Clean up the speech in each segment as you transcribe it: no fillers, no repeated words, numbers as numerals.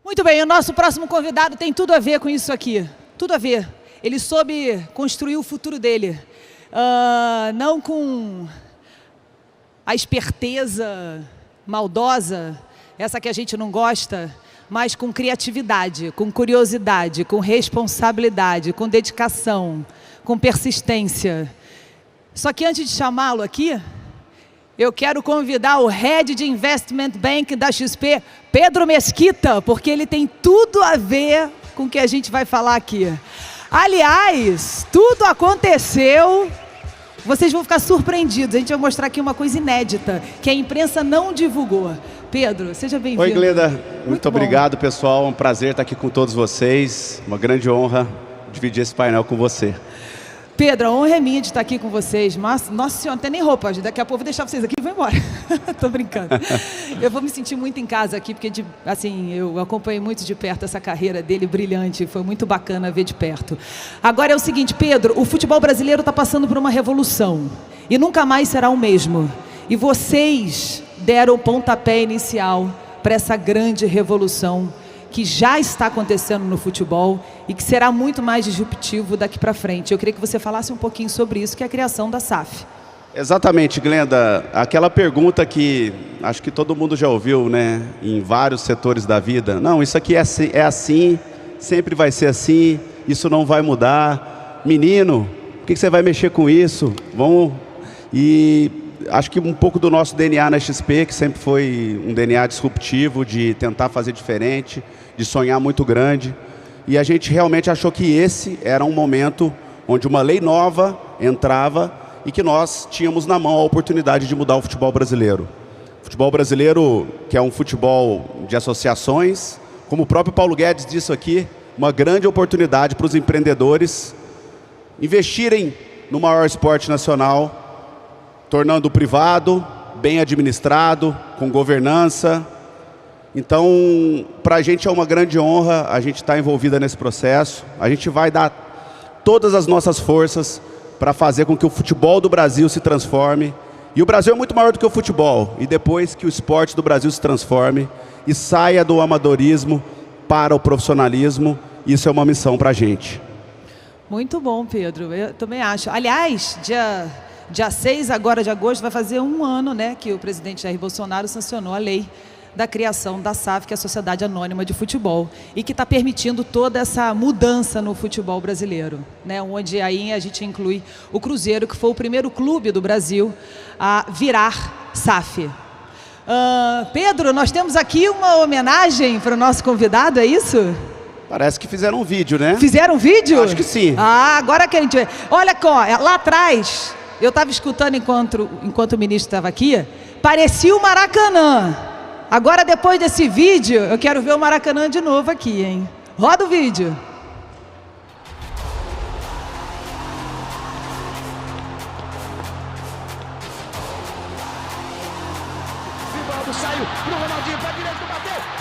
Muito bem, o nosso próximo convidado tem tudo a ver com isso aqui. Tudo a ver. Ele soube construir o futuro dele. Não com a esperteza maldosa, essa que a gente não gosta, mas com criatividade, com curiosidade, com responsabilidade, com dedicação, com persistência. Só que antes de chamá-lo aqui, eu quero convidar o Head de Investment Bank da XP, Pedro Mesquita, porque ele tem tudo a ver com o que a gente vai falar aqui. Aliás, tudo aconteceu, vocês vão ficar surpreendidos, a gente vai mostrar aqui uma coisa inédita, que a imprensa não divulgou. Pedro, seja bem-vindo. Oi, Glenda, muito obrigado, pessoal, é um prazer estar aqui com todos vocês, uma grande honra dividir esse painel com você. Pedro, a honra é minha de estar aqui com vocês. Mas, nossa senhora, não tem nem roupa. Daqui a pouco eu vou deixar vocês aqui e vou embora. Tô brincando. Eu vou me sentir muito em casa aqui, porque assim, eu acompanhei muito de perto essa carreira dele brilhante. Foi muito bacana ver de perto. Agora é o seguinte, Pedro, o futebol brasileiro está passando por uma revolução. E nunca mais será o mesmo. E vocês deram o pontapé inicial para essa grande revolução que já está acontecendo no futebol e que será muito mais disruptivo daqui para frente. Eu queria que você falasse um pouquinho sobre isso, que é a criação da SAF. Exatamente, Glenda. Aquela pergunta que acho que todo mundo já ouviu, né, em vários setores da vida. Não, isso aqui é assim, sempre vai ser assim, isso não vai mudar. Menino, por que você vai mexer com isso? Vamos... E acho que um pouco do nosso DNA na XP, que sempre foi um DNA disruptivo, de tentar fazer diferente, de sonhar muito grande. E a gente realmente achou que esse era um momento onde uma lei nova entrava e que nós tínhamos na mão a oportunidade de mudar o futebol brasileiro. O futebol brasileiro, que é um futebol de associações, como o próprio Paulo Guedes disse aqui, uma grande oportunidade para os empreendedores investirem no maior esporte nacional, tornando o privado bem administrado, com governança. Então, para a gente é uma grande honra a gente estar envolvida nesse processo. A gente vai dar todas as nossas forças para fazer com que o futebol do Brasil se transforme. E o Brasil é muito maior do que o futebol. E depois que o esporte do Brasil se transforme e saia do amadorismo para o profissionalismo, isso é uma missão para a gente. Muito bom, Pedro. Eu também acho. Aliás, dia 6 agora de agosto vai fazer um ano, né, que o presidente Jair Bolsonaro sancionou a lei da criação da SAF, que é a Sociedade Anônima de Futebol, e que está permitindo toda essa mudança no futebol brasileiro, né, onde aí a gente inclui o Cruzeiro, que foi o primeiro clube do Brasil a virar SAF. Pedro, nós temos aqui uma homenagem para o nosso convidado, é isso? Parece que fizeram um vídeo, né? Fizeram um vídeo? Acho que sim. Agora que a gente vê. Olha, lá atrás, eu estava escutando enquanto o ministro estava aqui, parecia o Maracanã. Agora, depois desse vídeo, eu quero ver o Maracanã de novo aqui, hein? Roda o vídeo. Rivaldo saiu pro Ronaldinho, pra direita, bateu.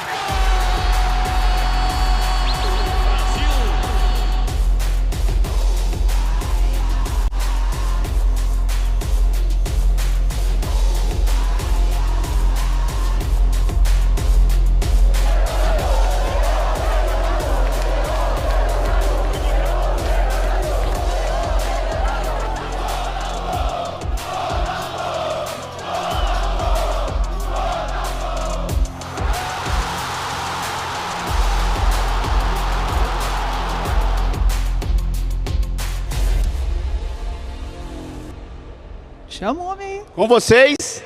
Chama o homem. Com vocês,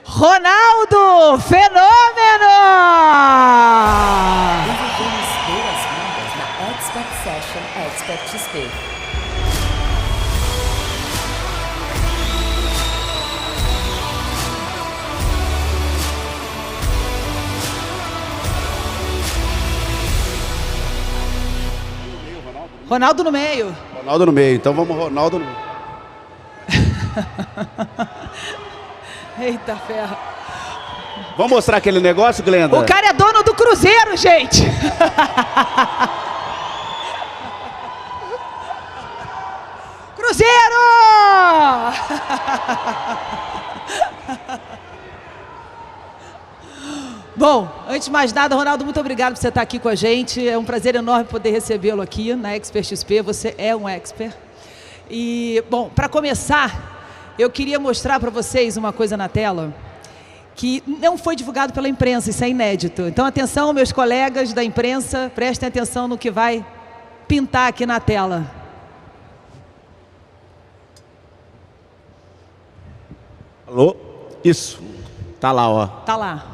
Ronaldo Fenômeno! Desenvolvemos boas-vindas na Expert Session Expert XP. Ronaldo no meio. Ronaldo no meio. Então vamos Ronaldo no meio. Eita ferro. Vamos mostrar aquele negócio, Glenda? O cara é dono do Cruzeiro, gente. Cruzeiro! Bom, antes de mais nada, Ronaldo, muito obrigado por você estar aqui com a gente. É um prazer enorme poder recebê-lo aqui na Expert XP. Você é um expert. E, bom, para começar, eu queria mostrar para vocês uma coisa na tela que não foi divulgado pela imprensa, isso é inédito. Então, atenção, meus colegas da imprensa, prestem atenção no que vai pintar aqui na tela. Alô? Isso. Tá lá, ó. Tá lá.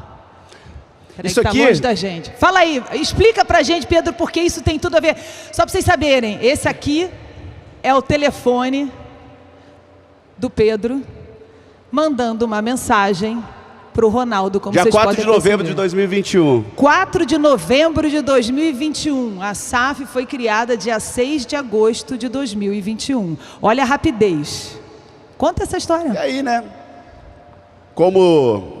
Peraí, Isso que tá aqui... longe da gente. Fala aí, explica pra gente, Pedro, porque isso tem tudo a ver. Só pra vocês saberem, esse aqui é o telefone do Pedro mandando uma mensagem pro Ronaldo, como Dia vocês 4 podem de novembro perceber. de 2021. 4 de novembro de 2021. A SAF foi criada dia 6 de agosto de 2021. Olha a rapidez. Conta essa história. E aí, né? Como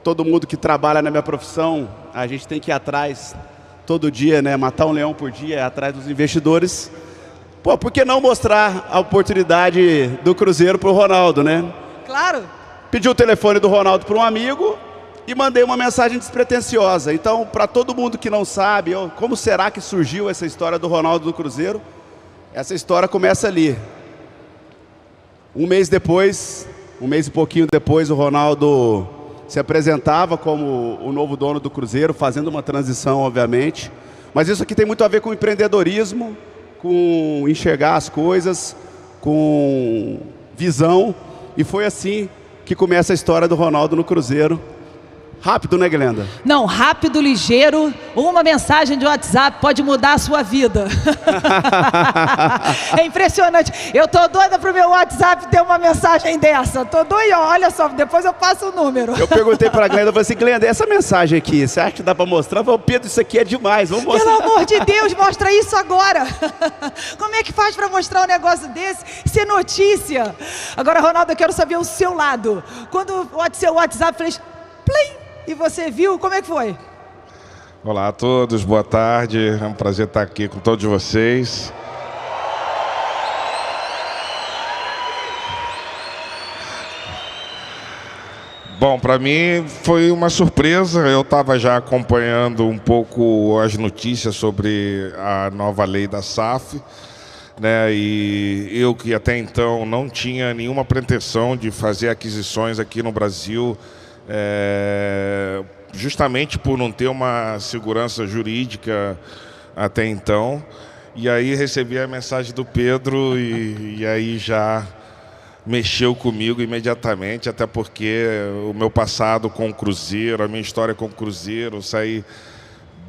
todo mundo que trabalha na minha profissão, a gente tem que ir atrás todo dia, né? Matar um leão por dia, atrás dos investidores. Pô, por que não mostrar a oportunidade do Cruzeiro pro Ronaldo, né? Claro. Pedi o telefone do Ronaldo para um amigo e mandei uma mensagem despretensiosa. Então, para todo mundo que não sabe, como será que surgiu essa história do Ronaldo no Cruzeiro? Essa história começa ali. Um mês e pouquinho depois, o Ronaldo se apresentava como o novo dono do Cruzeiro, fazendo uma transição, obviamente. Mas isso aqui tem muito a ver com empreendedorismo, com enxergar as coisas, com visão. E foi assim que começa a história do Ronaldo no Cruzeiro. Rápido, né, Glenda? Não, rápido, ligeiro. Uma mensagem de WhatsApp pode mudar a sua vida. É impressionante. Eu tô doida pro meu WhatsApp ter uma mensagem dessa. Tô doida, olha só, depois eu passo o número. Eu perguntei pra Glenda, eu falei assim, Glenda, essa mensagem aqui, você acha que dá pra mostrar? Eu falei, Pedro, isso aqui é demais, vamos mostrar. Pelo amor de Deus, mostra isso agora. Como é que faz pra mostrar um negócio desse? Isso é notícia. Agora, Ronaldo, eu quero saber o seu lado. Quando o seu WhatsApp fez plim, e você viu, como é que foi? Olá a todos, boa tarde, é um prazer estar aqui com todos vocês. Bom, para mim foi uma surpresa, eu estava já acompanhando um pouco as notícias sobre a nova lei da SAF, né? E eu que até então não tinha nenhuma pretensão de fazer aquisições aqui no Brasil, justamente por não ter uma segurança jurídica até então. E aí recebi a mensagem do Pedro e aí já mexeu comigo imediatamente, até porque o meu passado com o Cruzeiro, a minha história com o Cruzeiro, eu saí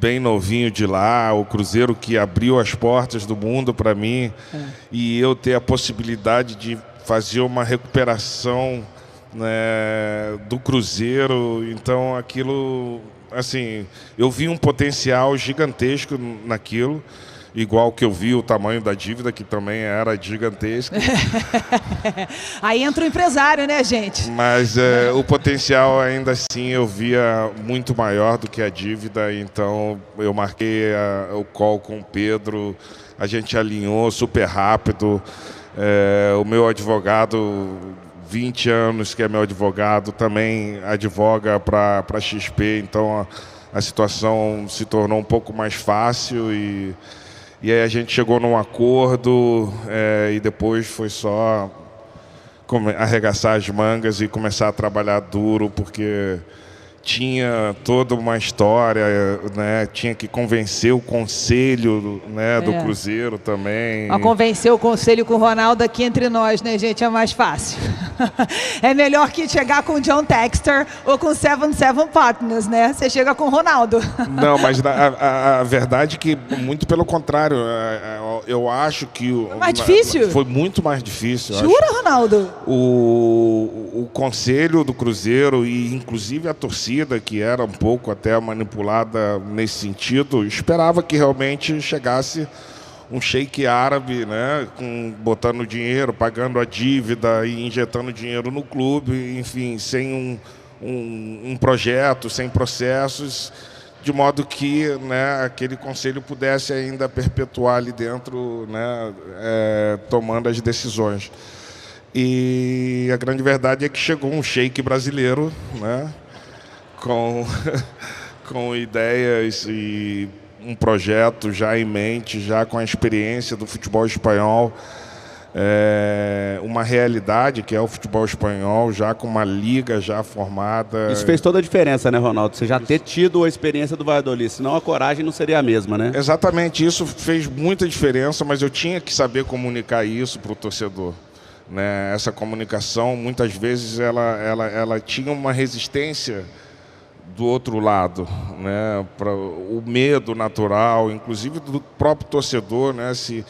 bem novinho de lá, o Cruzeiro que abriu as portas do mundo para mim, e eu ter a possibilidade de fazer uma recuperação, né, do Cruzeiro. Então aquilo, assim, eu vi um potencial gigantesco naquilo, igual que eu vi o tamanho da dívida, que também era gigantesca. Aí entra o empresário, né, gente? Mas o potencial ainda assim eu via muito maior do que a dívida, então eu marquei o call com o Pedro, a gente alinhou super rápido, o meu advogado, 20 anos que é meu advogado, também advoga para a XP, então a situação se tornou um pouco mais fácil e aí a gente chegou num acordo, e depois foi só arregaçar as mangas e começar a trabalhar duro, porque tinha toda uma história, né? Tinha que convencer o conselho, né, do Cruzeiro também. Mas convencer o conselho com o Ronaldo aqui entre nós, né, gente, é mais fácil. É melhor que chegar com o John Textor ou com o 77 Partners, né? Você chega com o Ronaldo. Não, mas a verdade é que, muito pelo contrário, eu acho que... Foi mais difícil? Foi muito mais difícil. Jura, Ronaldo? O conselho do Cruzeiro e inclusive a torcida, que era um pouco até manipulada nesse sentido, esperava que realmente chegasse um sheik árabe, né, botando dinheiro, pagando a dívida e injetando dinheiro no clube, enfim, sem um projeto, sem processos, de modo que, né, aquele conselho pudesse ainda perpetuar ali dentro, né, tomando as decisões. E a grande verdade é que chegou um sheik brasileiro, né, com, com ideias e um projeto já em mente, já com a experiência do futebol espanhol, uma realidade que é o futebol espanhol, já com uma liga já formada. Isso fez toda a diferença, né, Ronaldo? Você já ter tido a experiência do Valladolid, senão a coragem não seria a mesma, né? Exatamente, isso fez muita diferença, mas eu tinha que saber comunicar isso para o torcedor, né? Essa comunicação, muitas vezes, ela tinha uma resistência do outro lado, né? O medo natural, inclusive do próprio torcedor, né? Se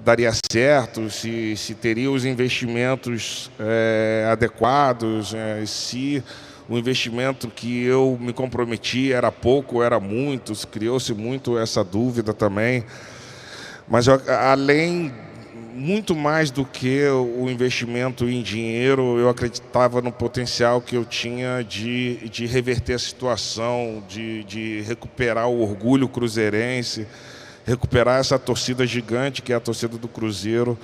daria certo, se teria os investimentos adequados, se o investimento que eu me comprometi era pouco, era muito, criou-se muito essa dúvida também. Mas muito mais do que o investimento em dinheiro, eu acreditava no potencial que eu tinha de reverter a situação, de recuperar o orgulho cruzeirense, recuperar essa torcida gigante que é a torcida do Cruzeiro.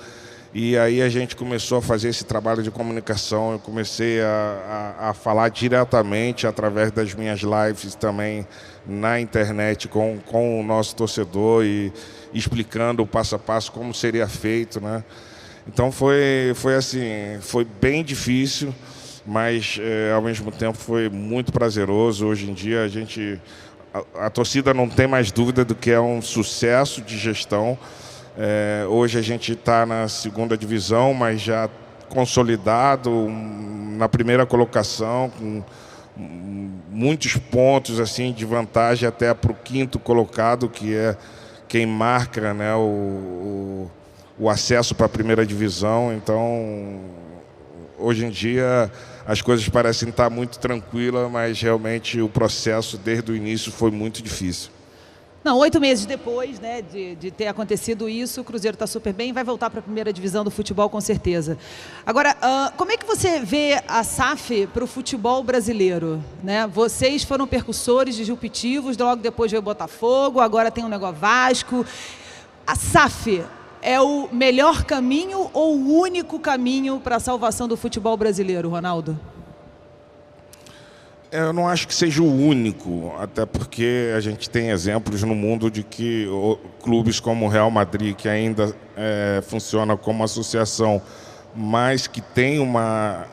E aí a gente começou a fazer esse trabalho de comunicação. Eu comecei a falar diretamente através das minhas lives também na internet com o nosso torcedor e explicando o passo a passo como seria feito, né? Então foi assim, foi bem difícil, mas ao mesmo tempo foi muito prazeroso. Hoje em dia a torcida não tem mais dúvida do que é um sucesso de gestão. Hoje a gente está na segunda divisão, mas já consolidado na primeira colocação, com muitos pontos assim, de vantagem até para o quinto colocado, que é quem marca, né, o acesso para a primeira divisão. Então, hoje em dia, as coisas parecem estar muito tranquilas, mas realmente o processo desde o início foi muito difícil. Não, 8 meses depois, né, de ter acontecido isso, o Cruzeiro está super bem, vai voltar para a primeira divisão do futebol com certeza. Agora, como é que você vê a SAF para o futebol brasileiro? Né? Vocês foram percussores disruptivos, logo depois veio o Botafogo, agora tem o negócio Vasco. A SAF é o melhor caminho ou o único caminho para a salvação do futebol brasileiro, Ronaldo? Eu não acho que seja o único, até porque a gente tem exemplos no mundo de que clubes como o Real Madrid, que ainda funciona como associação, mas que tem uma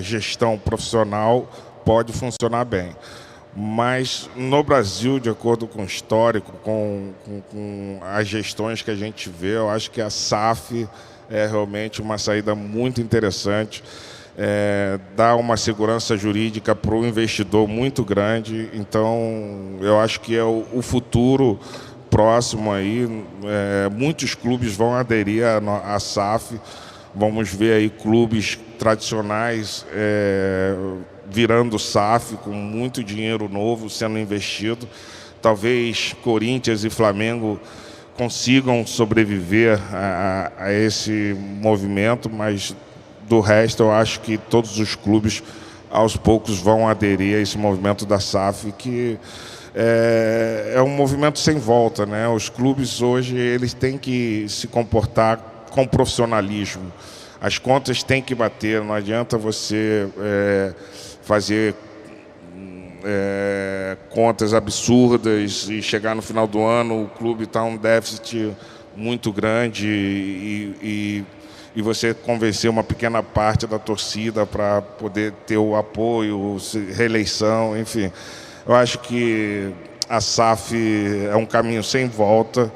gestão profissional, pode funcionar bem. Mas no Brasil, de acordo com o histórico, com as gestões que a gente vê, eu acho que a SAF é realmente uma saída muito interessante. Dá uma segurança jurídica para o investidor muito grande. Então, eu acho que é o futuro próximo aí. Muitos clubes vão aderir à SAF. Vamos ver aí clubes tradicionais virando SAF, com muito dinheiro novo sendo investido. Talvez Corinthians e Flamengo consigam sobreviver a esse movimento, mas do resto, eu acho que todos os clubes, aos poucos, vão aderir a esse movimento da SAF, que é um movimento sem volta, né? Os clubes hoje eles têm que se comportar com profissionalismo. As contas têm que bater, não adianta você fazer contas absurdas e chegar no final do ano, o clube está um déficit muito grande e você convencer uma pequena parte da torcida para poder ter o apoio, reeleição, enfim. Eu acho que a SAF é um caminho sem volta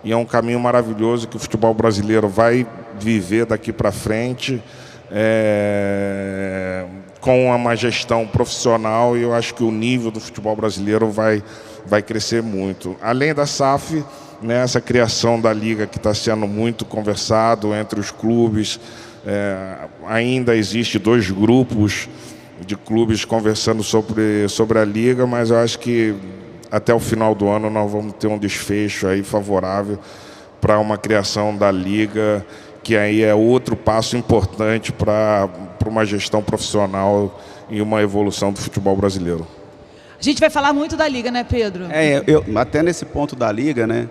e é um caminho maravilhoso que o futebol brasileiro vai viver daqui para frente, com uma gestão profissional, e eu acho que o nível do futebol brasileiro vai crescer muito. Além da SAF, nessa criação da Liga que está sendo muito conversado entre os clubes, ainda existe 2 grupos de clubes conversando sobre a Liga, mas eu acho que até o final do ano nós vamos ter um desfecho aí favorável para uma criação da Liga, que aí é outro passo importante para uma gestão profissional e uma evolução do futebol brasileiro. A gente vai falar muito da Liga, né, Pedro? Até nesse ponto da Liga, né?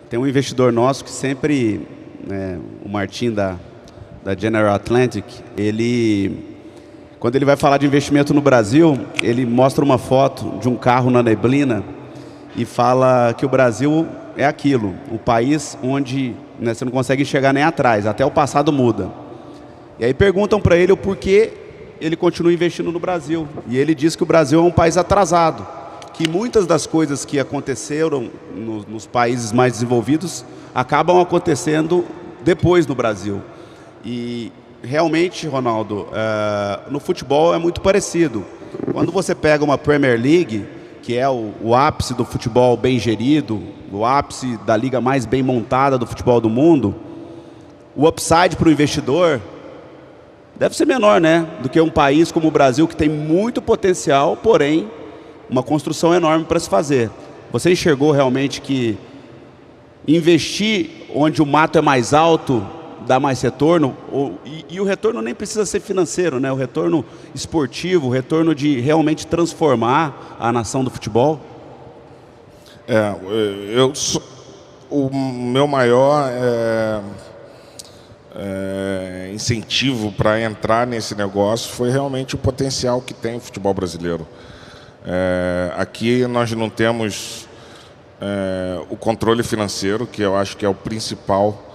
Tem um investidor nosso que sempre, o Martim da General Atlantic, ele Quando ele vai falar de investimento no Brasil, ele mostra uma foto de um carro na neblina e fala que o Brasil é aquilo, o país onde, né, você não consegue enxergar nem atrás, até o passado muda. E aí perguntam para ele o porquê ele continua investindo no Brasil. E ele diz que o Brasil é um país atrasado, que muitas das coisas que aconteceram nos países mais desenvolvidos acabam acontecendo depois no Brasil. E realmente, Ronaldo, no futebol é muito parecido. Quando você pega uma Premier League, que é o ápice do futebol bem gerido, o ápice da liga mais bem montada do futebol do mundo, o upside para o investidor deve ser menor, né, do que um país como o Brasil, que tem muito potencial, porém uma construção enorme para se fazer. Você enxergou realmente que investir onde o mato é mais alto dá mais retorno? E o retorno nem precisa ser financeiro, né? O retorno esportivo, o retorno de realmente transformar a nação do futebol? O meu maior incentivo para entrar nesse negócio foi realmente o potencial que tem o futebol brasileiro. Aqui nós não temos o controle financeiro, que eu acho que é o principal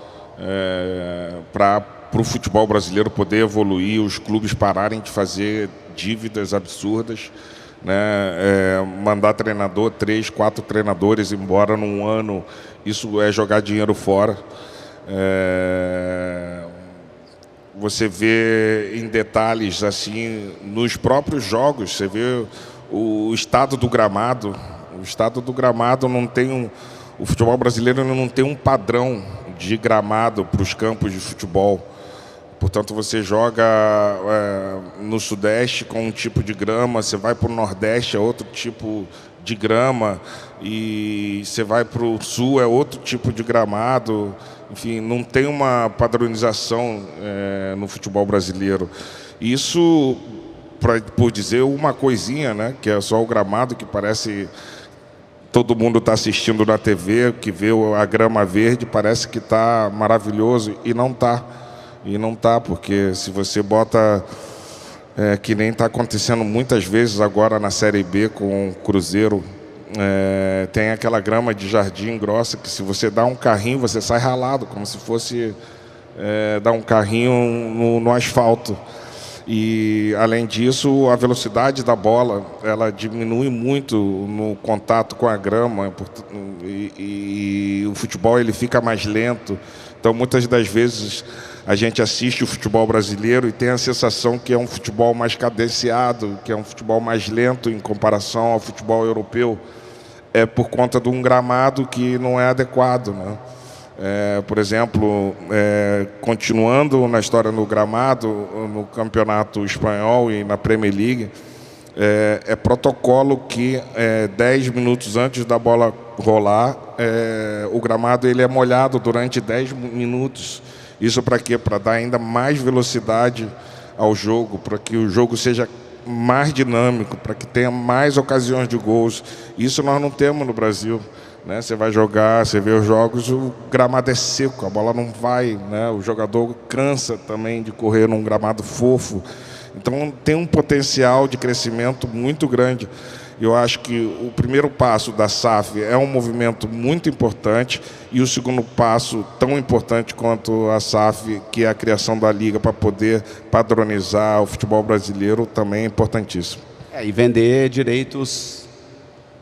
para o futebol brasileiro poder evoluir, os clubes pararem de fazer dívidas absurdas, né? Mandar treinador, 3, 4 treinadores embora num ano, isso é jogar dinheiro fora. Você vê em detalhes assim nos próprios jogos, você vê o estado do gramado. O estado do gramado não tem o futebol brasileiro não tem um padrão de gramado para os campos de futebol. Portanto, você joga no Sudeste com um tipo de grama, você vai para o Nordeste é outro tipo de grama, e você vai para o Sul é outro tipo de gramado. Enfim, não tem uma padronização no futebol brasileiro. Isso, por dizer uma coisinha, né, que é só o gramado, que parece todo mundo está assistindo na TV, que vê a grama verde, parece que está maravilhoso, e não está. E não está, porque se você bota, que nem está acontecendo muitas vezes agora na Série B com o Cruzeiro, tem aquela grama de jardim grossa que se você dá um carrinho, você sai ralado, como se fosse dar um carrinho no asfalto. E, além disso, a velocidade da bola ela diminui muito no contato com a grama, e o futebol ele fica mais lento. Então, muitas das vezes, a gente assiste o futebol brasileiro e tem a sensação que é um futebol mais cadenciado, que é um futebol mais lento em comparação ao futebol europeu. É por conta de um gramado que não é adequado, né? Por exemplo, continuando na história no gramado, no Campeonato Espanhol e na Premier League, é protocolo que 10 minutos antes da bola rolar, o gramado ele é molhado durante 10 minutos. Isso para quê? Para dar ainda mais velocidade ao jogo, para que o jogo seja mais dinâmico, para que tenha mais ocasiões de gols. Isso nós não temos no Brasil. Né? Você vai jogar, você vê os jogos, o gramado é seco, a bola não vai, né? O jogador cansa também de correr num gramado fofo. Então tem um potencial de crescimento muito grande. Eu acho que o primeiro passo da SAF é um movimento muito importante, e o segundo passo, tão importante quanto a SAF, que é a criação da Liga para poder padronizar o futebol brasileiro, também é importantíssimo. E vender direitos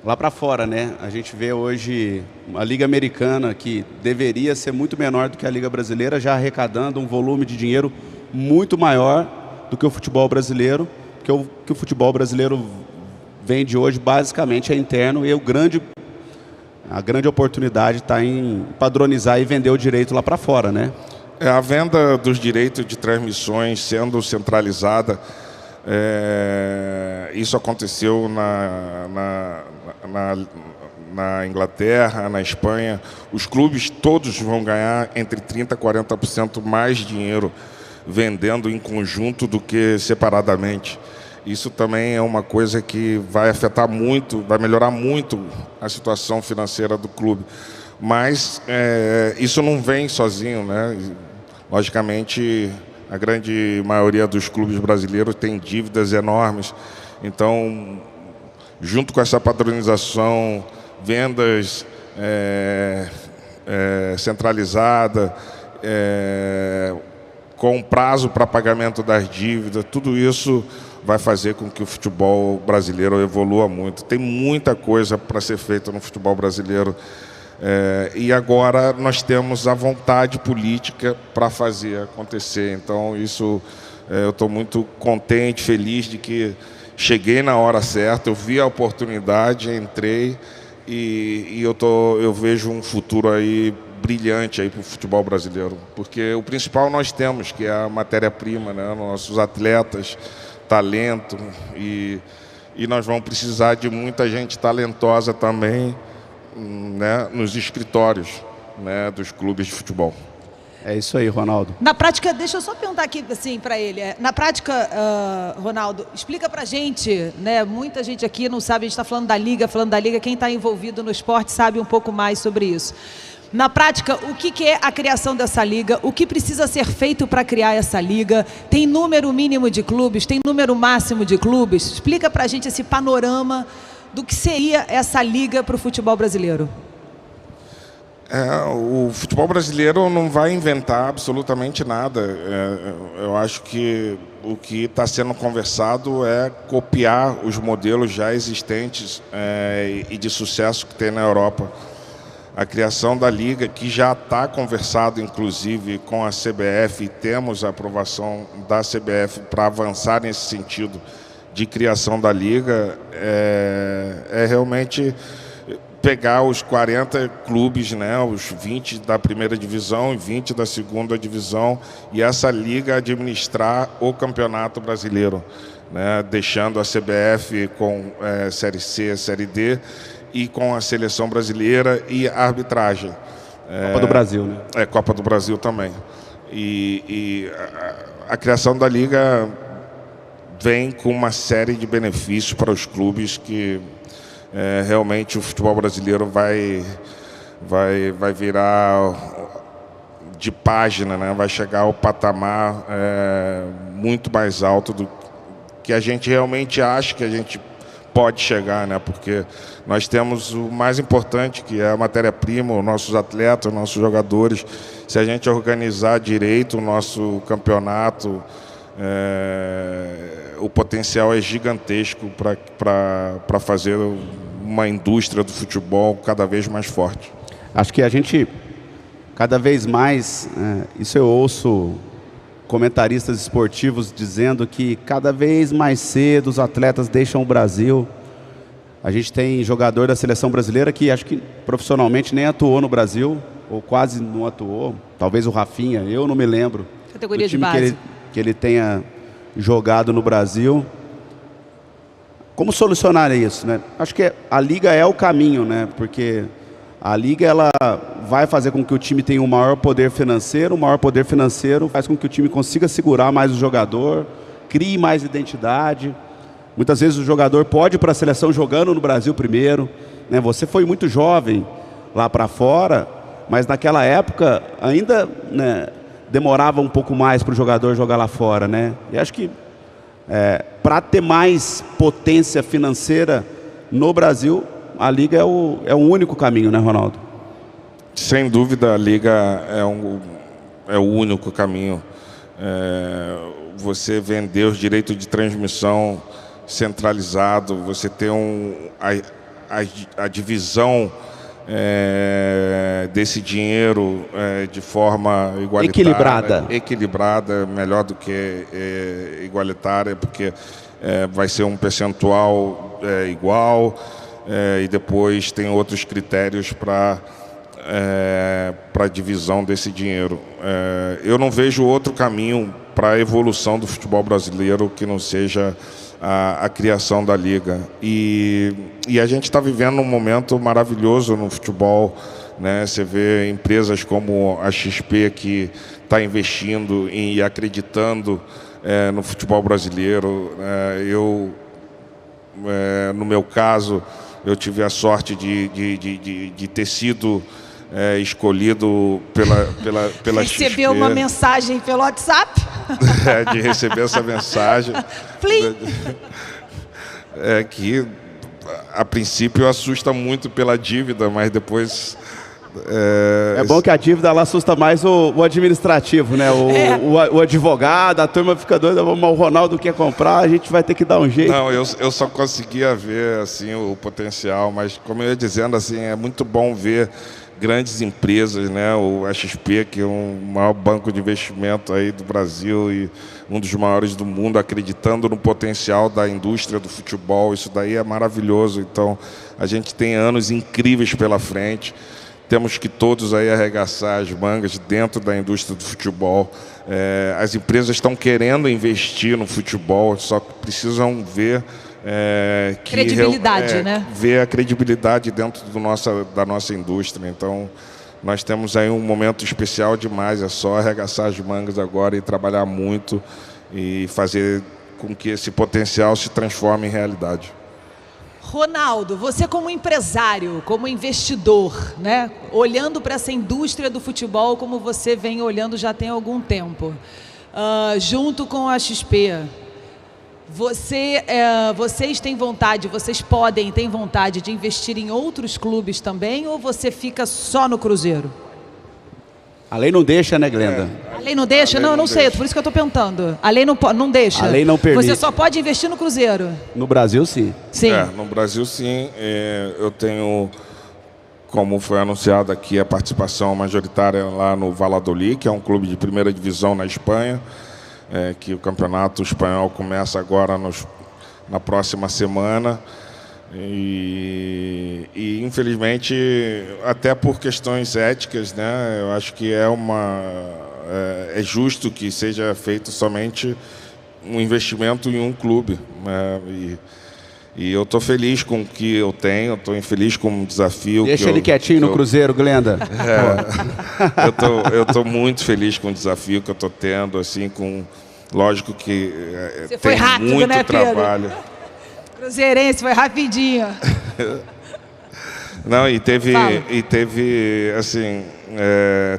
lá para fora, né? A gente vê hoje a Liga Americana, que deveria ser muito menor do que a Liga Brasileira, já arrecadando um volume de dinheiro muito maior do que o futebol brasileiro, porque o que o futebol brasileiro vende hoje basicamente é interno, e a grande oportunidade está em padronizar e vender o direito lá para fora, né? A venda dos direitos de transmissões sendo centralizada, isso aconteceu na Inglaterra, na Espanha. Os clubes todos vão ganhar entre 30% a 40% mais dinheiro vendendo em conjunto do que separadamente. Isso também é uma coisa que vai afetar muito, vai melhorar muito a situação financeira do clube. Mas isso não vem sozinho, né? Logicamente, A grande maioria dos clubes brasileiros tem dívidas enormes. Então, junto com essa padronização, vendas centralizada, com prazo para pagamento das dívidas, tudo isso vai fazer com que o futebol brasileiro evolua muito. Tem muita coisa para ser feita no futebol brasileiro. E agora nós temos a vontade política para fazer acontecer. Então, isso eu estou muito contente, feliz de que cheguei na hora certa, eu vi a oportunidade, entrei e eu vejo um futuro aí brilhante aí para o futebol brasileiro. Porque o principal nós temos, que é a matéria-prima, né? Nossos atletas, talento, e nós vamos precisar de muita gente talentosa também, né, nos escritórios, né, dos clubes de futebol. É isso aí, Ronaldo. Na prática, deixa eu só perguntar aqui assim para ele. Na prática, Ronaldo, explica pra gente, né? Muita gente aqui não sabe, a gente está falando da Liga, quem está envolvido no esporte sabe um pouco mais sobre isso. Na prática, o que é a criação dessa liga? O que precisa ser feito para criar essa liga? Tem número mínimo de clubes? Tem número máximo de clubes? Explica pra gente esse panorama do que seria essa liga para o futebol brasileiro. O futebol brasileiro não vai inventar absolutamente nada. Eu acho que o que está sendo conversado é copiar os modelos já existentes e de sucesso que tem na Europa. A criação da Liga, que já está conversado, inclusive, com a CBF, e temos a aprovação da CBF para avançar nesse sentido de criação da Liga, é realmente pegar os 40 clubes, né, os 20 da primeira divisão e 20 da segunda divisão, e essa liga administrar o campeonato brasileiro, né, deixando a CBF com Série C, Série D, e com a seleção brasileira e a arbitragem. Copa do Brasil, né? Copa do Brasil também. E a criação da liga vem com uma série de benefícios para os clubes que realmente o futebol brasileiro vai virar de página, né? Vai chegar ao patamar muito mais alto do que a gente realmente acha que a gente pode chegar, né? Porque nós temos o mais importante, que é a matéria-prima, os nossos atletas, os nossos jogadores. Se a gente organizar direito o nosso campeonato, o potencial é gigantesco para fazer uma indústria do futebol cada vez mais forte. Acho que a gente, cada vez mais, isso eu ouço comentaristas esportivos dizendo que cada vez mais cedo os atletas deixam o Brasil. A gente tem jogador da seleção brasileira que acho que profissionalmente nem atuou no Brasil, ou quase não atuou. Talvez o Rafinha, eu não me lembro. Categoria de base. Que ele tenha jogado no Brasil. Como solucionar isso, né? Acho que a Liga é o caminho, né? Porque a Liga ela vai fazer com que o time tenha um maior poder financeiro. O maior poder financeiro faz com que o time consiga segurar mais o jogador, crie mais identidade. Muitas vezes o jogador pode ir para a seleção jogando no Brasil primeiro, né? Você foi muito jovem lá para fora, mas naquela época ainda, né, demorava um pouco mais para o jogador jogar lá fora, né? E acho que para ter mais potência financeira no Brasil, a Liga é o único caminho, né, Ronaldo? Sem dúvida, a Liga é o único caminho. Você vender os direitos de transmissão centralizado, você ter a divisão desse dinheiro de forma equilibrada, melhor do que igualitária, porque vai ser um percentual igual, e depois tem outros critérios para a divisão desse dinheiro. Eu não vejo outro caminho para a evolução do futebol brasileiro que não seja a criação da Liga. E a gente está vivendo um momento maravilhoso no futebol, né? Você vê empresas como a XP que está investindo e acreditando no futebol brasileiro. No meu caso, eu tive a sorte de ter sido escolhido pela Recebeu XP. uma mensagem pelo WhatsApp? de receber essa mensagem. Plim! Que a princípio assusta muito pela dívida, mas depois... É bom que a dívida ela assusta mais o administrativo, né? O advogado, a turma fica doida, o Ronaldo quer comprar, a gente vai ter que dar um jeito. Não, eu só conseguia ver assim, o potencial, mas como eu ia dizendo, assim, é muito bom ver grandes empresas, né? O XP, que é o maior banco de investimento aí do Brasil e um dos maiores do mundo, acreditando no potencial da indústria do futebol. Isso daí é maravilhoso. Então, a gente tem anos incríveis pela frente. Temos que todos aí arregaçar as mangas dentro da indústria do futebol. As empresas estão querendo investir no futebol, só que precisam ver credibilidade, né? Ver a credibilidade dentro da nossa indústria. Então, nós temos aí um momento especial demais. É só arregaçar as mangas agora e trabalhar muito e fazer com que esse potencial se transforme em realidade. Ronaldo, você como empresário, como investidor, né, olhando para essa indústria do futebol como você vem olhando já tem algum tempo, junto com a XP, vocês têm vontade, têm vontade de investir em outros clubes também ou você fica só no Cruzeiro? A lei não deixa, né, Glenda? A lei não deixa? Não sei, por isso que eu estou perguntando. A lei não deixa? A lei não permite. Você só pode investir no Cruzeiro? No Brasil, sim. Sim. No Brasil, sim. Eu tenho, como foi anunciado aqui, a participação majoritária lá no Valladolid, que é um clube de primeira divisão na Espanha, que o campeonato espanhol começa agora na próxima semana. E infelizmente, até por questões éticas, né, eu acho que é justo que seja feito somente um investimento em um clube, né, e eu estou feliz com o que eu tenho, estou feliz com o desafio. Deixa ele quietinho no Cruzeiro, Glenda. Eu estou muito feliz com o desafio que eu estou tendo, assim, lógico que Você foi rápido, muito né, trabalho. Cruzeirense, foi rapidinho. Não, teve assim,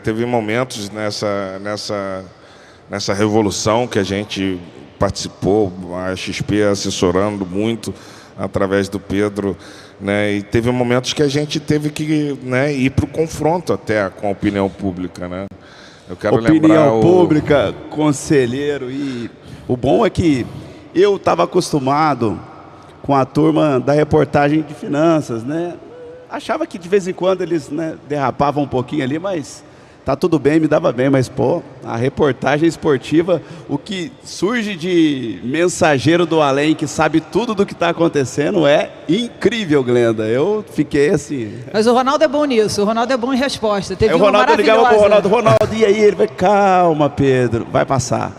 teve momentos nessa revolução que a gente participou, a XP assessorando muito através do Pedro, né? E teve momentos que a gente teve que, né, ir para o confronto até com a opinião pública, né? Eu quero opinião pública, conselheiro, e o bom é que eu estava acostumado com a turma da reportagem de finanças, né? Achava que de vez em quando eles, né, derrapavam um pouquinho ali, mas tá tudo bem, me dava bem, mas pô, a reportagem esportiva, o que surge de mensageiro do além que sabe tudo do que está acontecendo é incrível, Glenda. Eu fiquei assim. Mas o Ronaldo é bom nisso, o Ronaldo é bom em resposta. Teve o Ronaldo ligava pro Ronaldo, e aí? Ele vai, calma, Pedro, vai passar.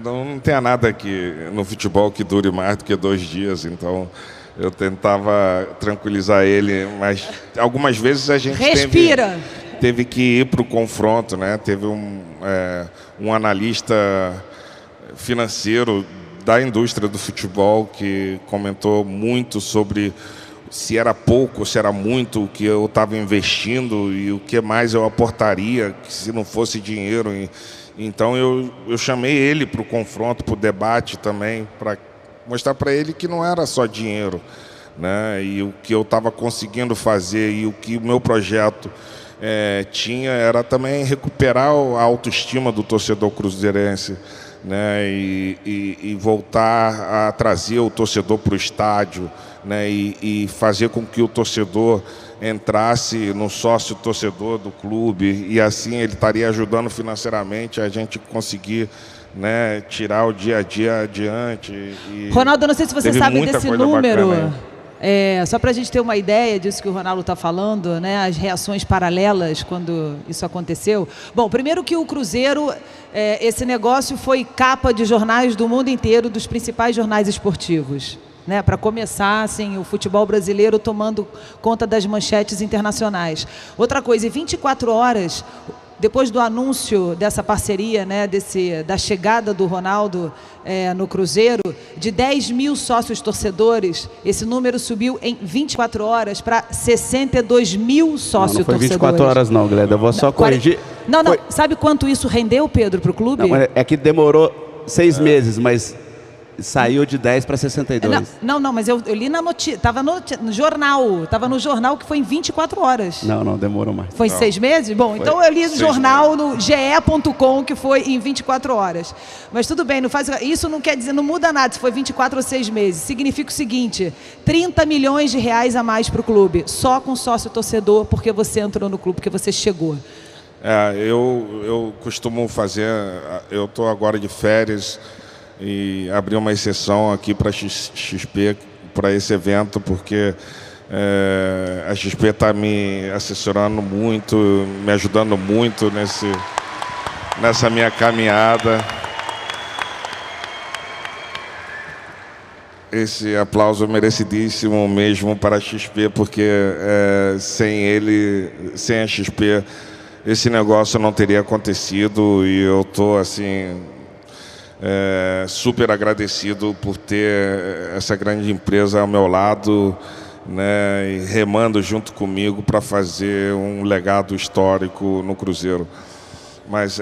Não tem nada aqui no futebol que dure mais do que 2 dias, então eu tentava tranquilizar ele, mas algumas vezes a gente teve que ir para o confronto, né? Teve um analista financeiro da indústria do futebol que comentou muito sobre se era pouco, se era muito o que eu estava investindo e o que mais eu aportaria se não fosse dinheiro. Então eu chamei ele para o confronto, para o debate também, para mostrar para ele que não era só dinheiro, né? E o que eu estava conseguindo fazer e o que o meu projeto tinha era também recuperar a autoestima do torcedor cruzeirense, né? E voltar a trazer o torcedor para o estádio, né? E fazer com que o torcedor entrasse no sócio torcedor do clube e assim ele estaria ajudando financeiramente a gente conseguir, né, tirar o dia a dia adiante. Ronaldo, eu não sei se você sabe desse número, só para a gente ter uma ideia disso que o Ronaldo está falando, né, as reações paralelas quando isso aconteceu. Bom, primeiro que o Cruzeiro, esse negócio foi capa de jornais do mundo inteiro, dos principais jornais esportivos. Né, para começar, assim, o futebol brasileiro tomando conta das manchetes internacionais. Outra coisa, em 24 horas, depois do anúncio dessa parceria, né, da chegada do Ronaldo no Cruzeiro, de 10 mil sócios torcedores, esse número subiu em 24 horas para 62 mil sócios não foi torcedores. 24 horas não, Gleda, eu vou só corrigir. Não, sabe quanto isso rendeu, Pedro, para o clube? Não, é que demorou 6 meses, mas saiu de 10 para 62. Não, mas eu li na notícia, estava no jornal que foi em 24 horas. Não, demorou mais. Foi em 6 meses? Bom, então eu li no jornal, no ge.com, que foi em 24 horas. Mas tudo bem, isso não quer dizer, não muda nada se foi 24 ou 6 meses. Significa o seguinte, 30 milhões de reais a mais para o clube, só com sócio torcedor, porque você entrou no clube, porque você chegou. Eu costumo fazer, eu estou agora de férias e abri uma exceção aqui para a XP, para esse evento, porque a XP está me assessorando muito, me ajudando muito nessa minha caminhada. Esse aplauso merecidíssimo mesmo para a XP, porque sem a XP esse negócio não teria acontecido, e eu estou assim super agradecido por ter essa grande empresa ao meu lado, né, e remando junto comigo para fazer um legado histórico no Cruzeiro. Mas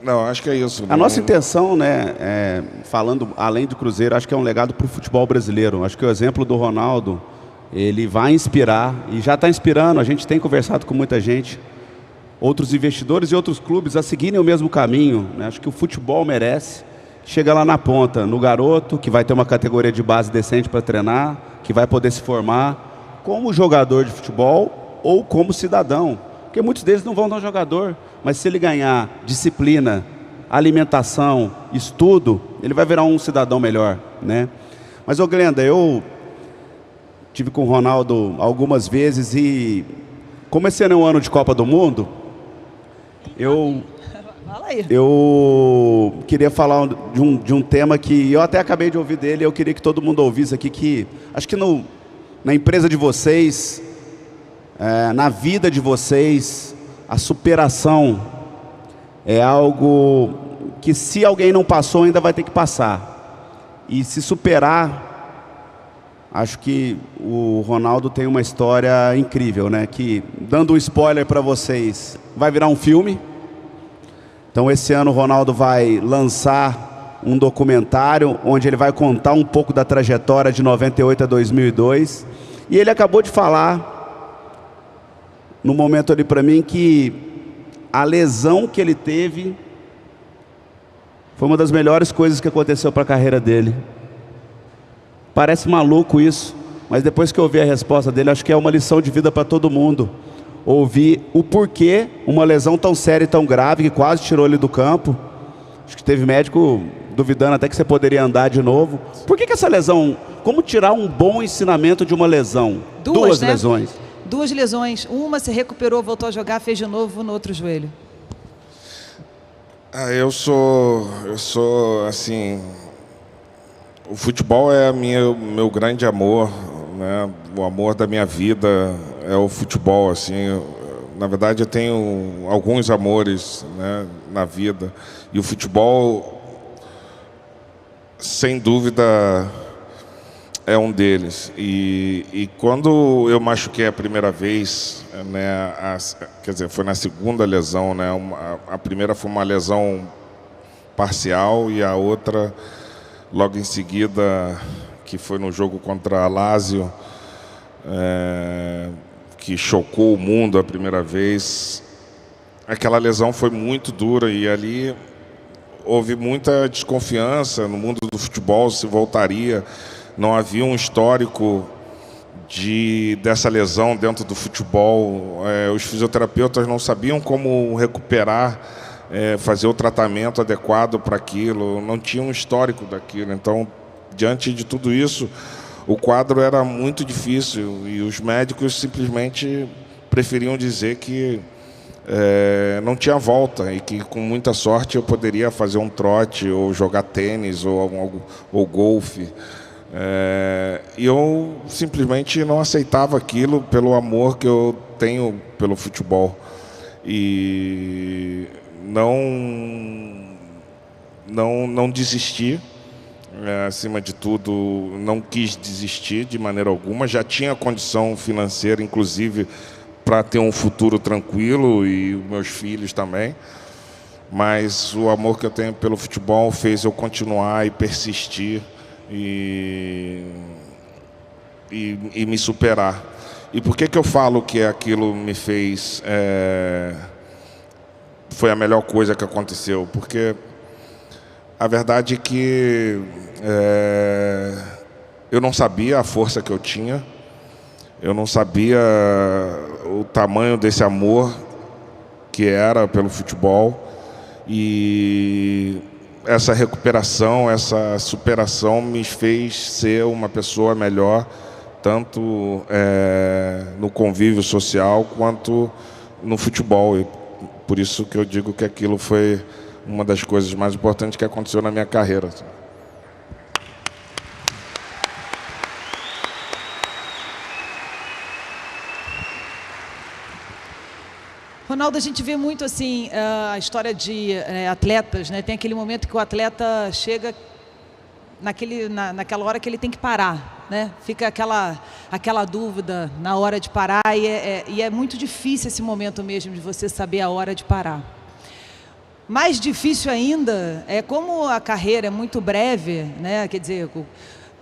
não, acho que é isso. A nossa intenção, né, falando além do Cruzeiro, acho que é um legado para o futebol brasileiro. Acho que o exemplo do Ronaldo, ele vai inspirar, e já está inspirando. A gente tem conversado com muita gente, outros investidores e outros clubes a seguirem o mesmo caminho, né? Acho que o futebol merece. Chega lá na ponta, no garoto, que vai ter uma categoria de base decente para treinar, que vai poder se formar como jogador de futebol ou como cidadão. Porque muitos deles não vão dar jogador, mas se ele ganhar disciplina, alimentação, estudo, ele vai virar um cidadão melhor, né? Mas, Glenda, eu tive com o Ronaldo algumas vezes e, como esse ano é um ano de Copa do Mundo, eu queria falar de um tema que eu até acabei de ouvir dele, eu queria que todo mundo ouvisse aqui, que acho que na empresa de vocês, na vida de vocês, a superação é algo que, se alguém não passou, ainda vai ter que passar. E se superar, acho que o Ronaldo tem uma história incrível, né? Que, dando um spoiler para vocês, vai virar um filme. Então esse ano o Ronaldo vai lançar um documentário onde ele vai contar um pouco da trajetória de 98 a 2002. E ele acabou de falar, no momento ali para mim, que a lesão que ele teve foi uma das melhores coisas que aconteceu para a carreira dele. Parece maluco isso, mas depois que eu ouvi a resposta dele, acho que é uma lição de vida para todo mundo. Ouvir o porquê uma lesão tão séria e tão grave, que quase tirou ele do campo. Acho que teve médico duvidando até que você poderia andar de novo. Por que essa lesão? Como tirar um bom ensinamento de uma lesão? Duas lesões. 2 lesões. Uma se recuperou, voltou a jogar, fez de novo no outro joelho. Eu sou assim, o futebol é meu grande amor, né? O amor da minha vida é o futebol, assim. Na verdade, eu tenho alguns amores, né, na vida, e o futebol, sem dúvida, é um deles. E quando eu machuquei a primeira vez, né, quer dizer, foi na segunda lesão, né? A primeira foi uma lesão parcial e a outra logo em seguida, que foi no jogo contra a Lazio, que chocou o mundo a primeira vez. Aquela lesão foi muito dura e ali houve muita desconfiança no mundo do futebol se voltaria. Não havia um histórico dessa lesão dentro do futebol. Os fisioterapeutas não sabiam como recuperar, fazer o tratamento adequado para aquilo. Não tinha um histórico daquilo. Então, diante de tudo isso, o quadro era muito difícil e os médicos simplesmente preferiam dizer que não tinha volta e que, com muita sorte, eu poderia fazer um trote ou jogar tênis ou golfe. E eu simplesmente não aceitava aquilo pelo amor que eu tenho pelo futebol. e não desisti. Acima de tudo, não quis desistir de maneira alguma. Já tinha condição financeira, inclusive, para ter um futuro tranquilo, e meus filhos também. Mas o amor que eu tenho pelo futebol fez eu continuar e persistir e me superar. E por que eu falo que aquilo me fez... foi a melhor coisa que aconteceu? Porque a verdade é que eu não sabia a força que eu tinha, eu não sabia o tamanho desse amor que era pelo futebol, e essa recuperação, essa superação me fez ser uma pessoa melhor, tanto no convívio social quanto no futebol. E por isso que eu digo que aquilo foi uma das coisas mais importantes que aconteceu na minha carreira. Ronaldo, a gente vê muito assim a história de atletas, né? Tem aquele momento que o atleta chega naquela hora que ele tem que parar, né? Fica aquela dúvida na hora de parar, e é muito difícil esse momento mesmo de você saber a hora de parar. Mais difícil ainda é como a carreira é muito breve, né? Quer dizer, a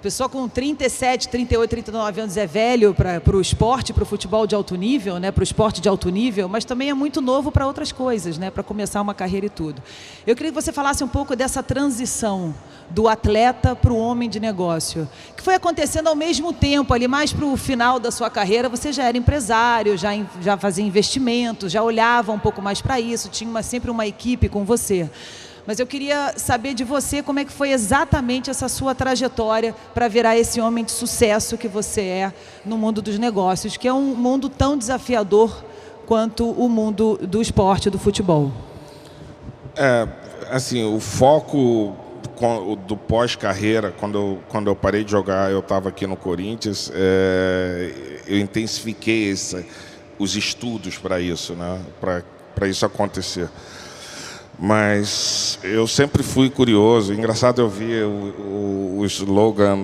pessoa com 37, 38, 39 anos é velho para o esporte, para o futebol de alto nível, né? Para o esporte de alto nível, mas também é muito novo para outras coisas, né? Para começar uma carreira e tudo. Eu queria que você falasse um pouco dessa transição do atleta para o homem de negócio, que foi acontecendo ao mesmo tempo, ali mais para o final da sua carreira. Você já era empresário, já fazia investimentos, já olhava um pouco mais para isso, tinha sempre uma equipe com você. Mas eu queria saber de você como é que foi exatamente essa sua trajetória para virar esse homem de sucesso que você é no mundo dos negócios, que é um mundo tão desafiador quanto o mundo do esporte, do futebol. Assim, o foco do pós-carreira, quando eu parei de jogar, eu estava aqui no Corinthians, eu intensifiquei os estudos para isso, né? Para isso acontecer. Mas eu sempre fui curioso. Engraçado, eu vi o slogan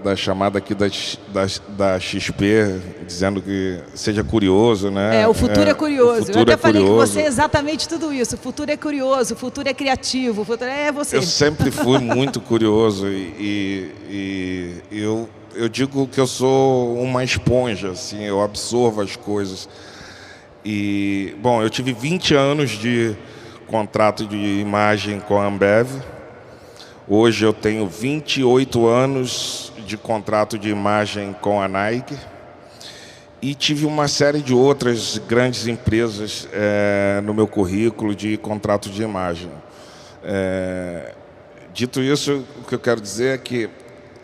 da chamada aqui da XP, dizendo que seja curioso, né? O futuro é curioso. Futuro eu até falei curioso. com você exatamente tudo isso. O futuro é curioso, o futuro é criativo, o futuro é você. Eu sempre fui muito curioso e eu digo que eu sou uma esponja, assim, eu absorvo as coisas. E, bom, eu tive 20 anos de contrato de imagem com a Ambev. Hoje eu tenho 28 anos de contrato de imagem com a Nike. E tive uma série de outras grandes empresas no meu currículo de contrato de imagem. Dito isso, o que eu quero dizer é que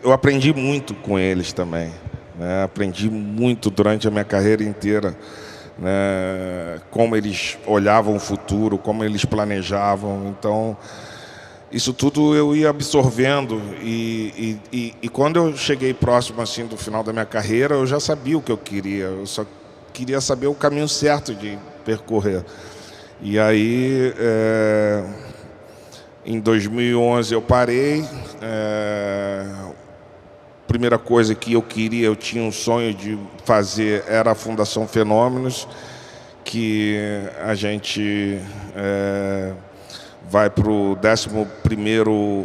eu aprendi muito com eles também, né? Aprendi muito durante a minha carreira inteira, né? Como eles olhavam o futuro, como eles planejavam. Então, isso tudo eu ia absorvendo e quando eu cheguei próximo assim do final da minha carreira, eu já sabia o que eu queria. Eu só queria saber o caminho certo de percorrer. E aí, em 2011 eu parei. Primeira coisa que eu tinha um sonho de fazer, era a Fundação Fenômenos, que a gente vai para o 11º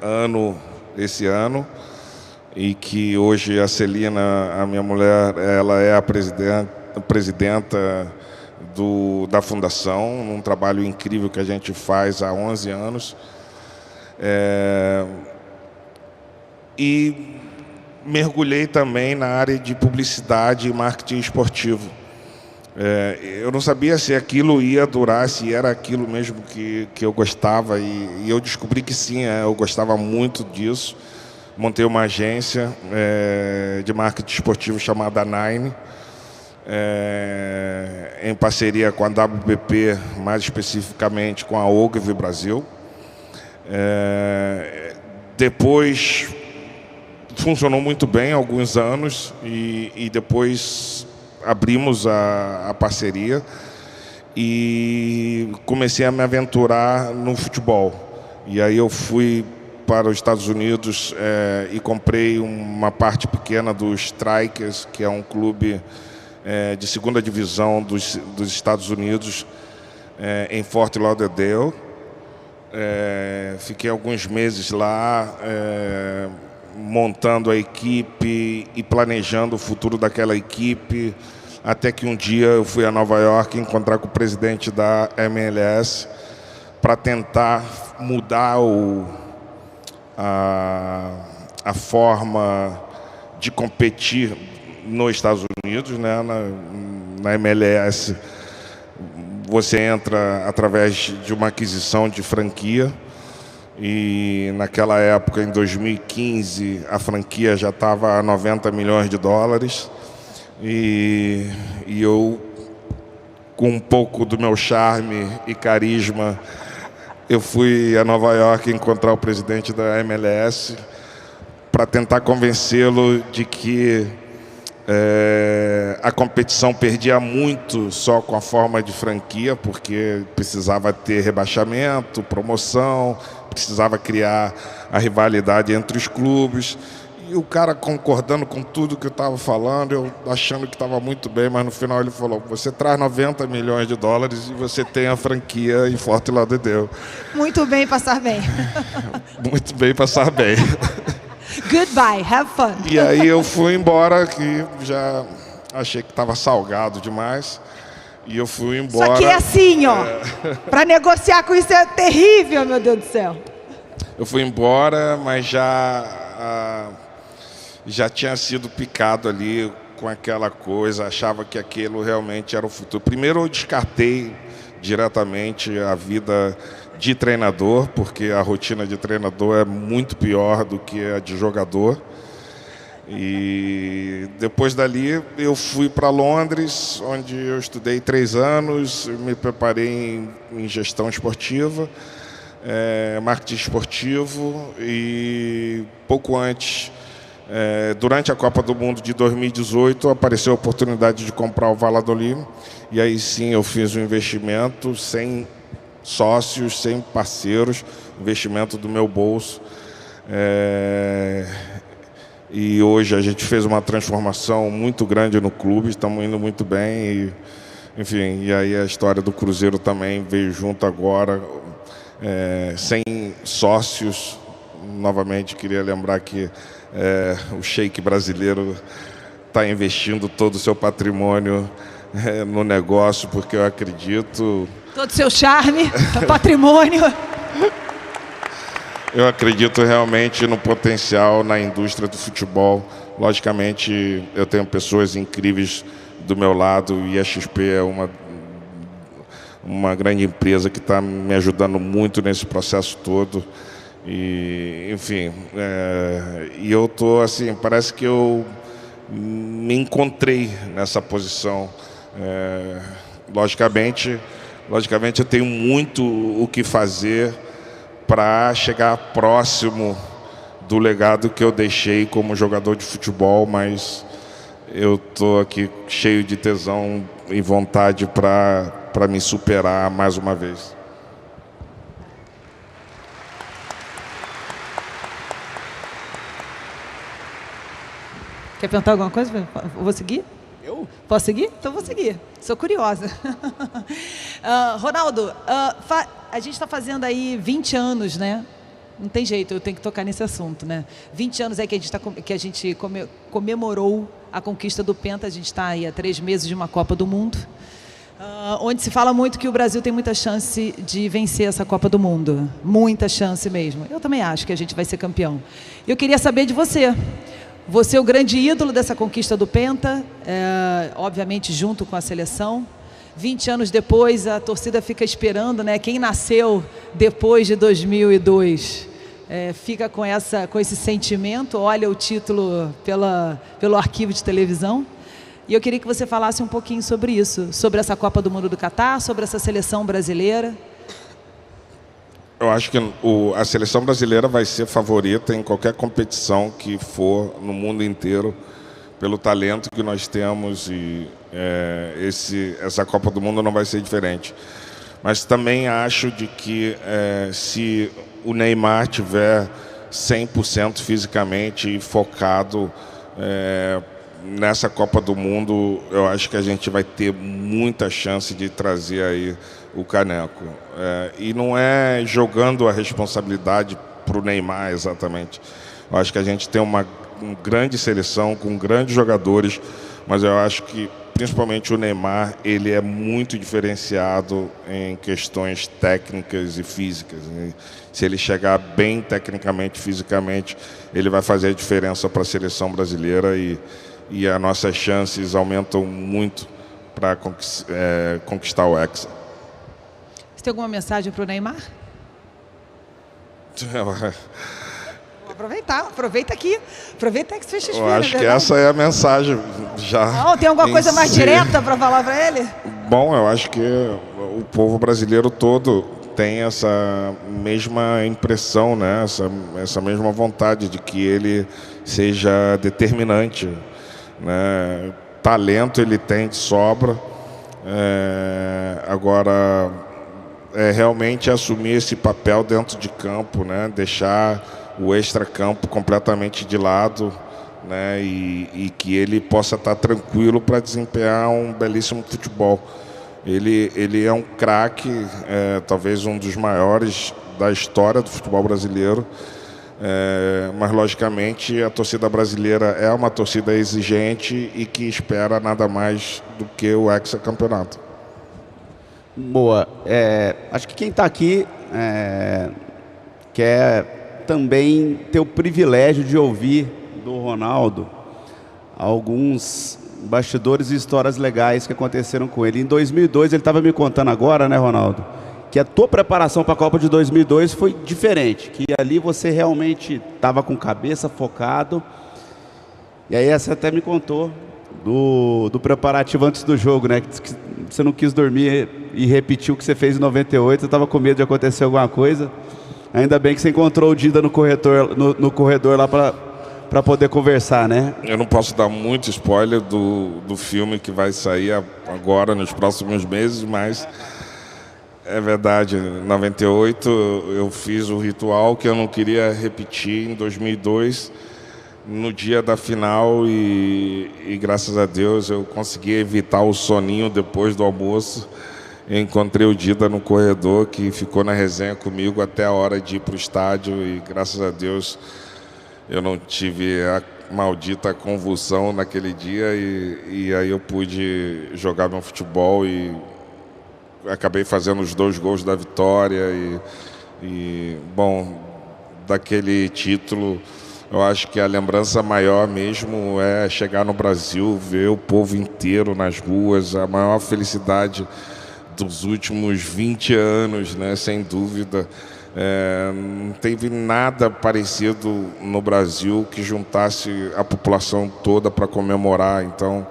ano esse ano, e que hoje a Celina, a minha mulher, ela é a presidenta da Fundação, um trabalho incrível que a gente faz há 11 anos. E mergulhei também na área de publicidade e marketing esportivo. Eu não sabia se aquilo ia durar, se era aquilo mesmo que eu gostava, e eu descobri que sim, eu gostava muito disso. Montei uma agência de marketing esportivo chamada Nine, em parceria com a WPP, mais especificamente com a Ogilvy Brasil. Depois funcionou muito bem há alguns anos, e depois abrimos a parceria, e comecei a me aventurar no futebol. E aí eu fui para os Estados Unidos e comprei uma parte pequena do Strikers, que é um clube de segunda divisão dos Estados Unidos, em Fort Lauderdale. Fiquei alguns meses lá montando a equipe e planejando o futuro daquela equipe, até que um dia eu fui a Nova York encontrar com o presidente da MLS para tentar mudar a forma de competir nos Estados Unidos, né? Na MLS você entra através de uma aquisição de franquia, e naquela época, em 2015, a franquia já estava a 90 milhões de dólares, e eu, com um pouco do meu charme e carisma, eu fui a Nova York encontrar o presidente da MLS para tentar convencê-lo de que a competição perdia muito só com a forma de franquia, porque precisava ter rebaixamento, promoção, precisava criar a rivalidade entre os clubes. E o cara concordando com tudo que eu estava falando, eu achando que estava muito bem, mas no final ele falou: você traz 90 milhões de dólares e você tem a franquia em Fort Lauderdale. Muito bem, passar bem. Muito bem, passar bem. Goodbye, have fun. E aí eu fui embora, que já achei que estava salgado demais. E eu fui embora. Só que é assim, ó. Para negociar com isso é terrível, meu Deus do céu. Eu fui embora, mas já tinha sido picado ali com aquela coisa, achava que aquilo realmente era o futuro. Primeiro eu descartei diretamente a vida de treinador, porque a rotina de treinador é muito pior do que a de jogador. E depois dali eu fui para Londres, onde eu estudei 3 anos, me preparei em gestão esportiva, marketing esportivo, e pouco antes, durante a Copa do Mundo de 2018, apareceu a oportunidade de comprar o Valladolid, e aí sim eu fiz um investimento sem sócios, sem parceiros, investimento do meu bolso. E hoje a gente fez uma transformação muito grande no clube, estamos indo muito bem. E, enfim, e aí a história do Cruzeiro também veio junto agora, sem sócios. Novamente queria lembrar que o sheik brasileiro está investindo todo o seu patrimônio no negócio, porque eu acredito... Todo o seu charme, patrimônio. Eu acredito realmente no potencial na indústria do futebol. Logicamente, eu tenho pessoas incríveis do meu lado, e a XP é uma grande empresa que está me ajudando muito nesse processo todo. E, enfim, e eu tô assim, parece que eu me encontrei nessa posição. Logicamente eu tenho muito o que fazer para chegar próximo do legado que eu deixei como jogador de futebol, mas eu estou aqui cheio de tesão e vontade para me superar mais uma vez. Quer perguntar alguma coisa? Vou seguir? Eu? Posso seguir? Então vou seguir. Sou curiosa. Ronaldo, a gente está fazendo aí 20 anos, né? Não tem jeito, eu tenho que tocar nesse assunto, né? 20 anos é que a gente comemorou a conquista do Penta. A gente está aí há 3 meses de uma Copa do Mundo, onde se fala muito que o Brasil tem muita chance de vencer essa Copa do Mundo. Muita chance mesmo. Eu também acho que a gente vai ser campeão. Eu queria saber de você. Você é o grande ídolo dessa conquista do Penta, obviamente junto com a seleção. 20 anos depois, a torcida fica esperando, né? Quem nasceu depois de 2002 fica com esse sentimento, olha o título pelo arquivo de televisão. E eu queria que você falasse um pouquinho sobre isso, sobre essa Copa do Mundo do Catar, sobre essa seleção brasileira. Eu acho que a seleção brasileira vai ser favorita em qualquer competição que for no mundo inteiro, pelo talento que nós temos, e essa Copa do Mundo não vai ser diferente. Mas também acho de que se o Neymar tiver 100% fisicamente e focado nessa Copa do Mundo, eu acho que a gente vai ter muita chance de trazer aí o caneco. E não é jogando a responsabilidade para o Neymar exatamente. Eu acho que a gente tem uma grande seleção com grandes jogadores, mas eu acho que principalmente o Neymar, ele é muito diferenciado em questões técnicas e físicas. Se ele chegar bem tecnicamente, fisicamente, ele vai fazer a diferença para a seleção brasileira, e as nossas chances aumentam muito para conquistar o Hexa. Você tem alguma mensagem para o Neymar? Aproveita aqui. Aproveita que você fez. Eu acho que essa é a mensagem já. Não, tem alguma coisa mais direta para falar para ele? Bom, eu acho que o povo brasileiro todo tem essa mesma impressão, né? Essa mesma vontade de que ele seja determinante, né? Talento ele tem de sobra. Agora, realmente assumir esse papel dentro de campo, né? Deixar o extracampo completamente de lado, né? E que ele possa estar tranquilo para desempenhar um belíssimo futebol. Ele é um craque, talvez um dos maiores da história do futebol brasileiro, mas logicamente a torcida brasileira é uma torcida exigente e que espera nada mais do que o hexacampeonato. Boa. Acho que quem está aqui quer também ter o privilégio de ouvir do Ronaldo alguns bastidores e histórias legais que aconteceram com ele. Em 2002, ele estava me contando agora, né, Ronaldo, que a tua preparação para a Copa de 2002 foi diferente, que ali você realmente estava com cabeça focado. E aí você até me contou do preparativo antes do jogo, né, que você não quis dormir e repetiu o que você fez em 98, você estava com medo de acontecer alguma coisa. Ainda bem que você encontrou o Dida no corredor lá para poder conversar, né? Eu não posso dar muito spoiler do filme que vai sair agora, nos próximos meses, mas é verdade. Em 98 eu fiz o ritual que eu não queria repetir em 2002, no dia da final, e graças a Deus eu consegui evitar o soninho depois do almoço. Eu encontrei o Dida no corredor, que ficou na resenha comigo até a hora de ir para o estádio, e graças a Deus eu não tive a maldita convulsão naquele dia, e aí eu pude jogar meu futebol e acabei fazendo os 2 gols da vitória. Bom, daquele título, eu acho que a lembrança maior mesmo é chegar no Brasil, ver o povo inteiro nas ruas, a maior felicidade dos últimos 20 anos, né? Sem dúvida. Não teve nada parecido no Brasil que juntasse a população toda para comemorar. Então,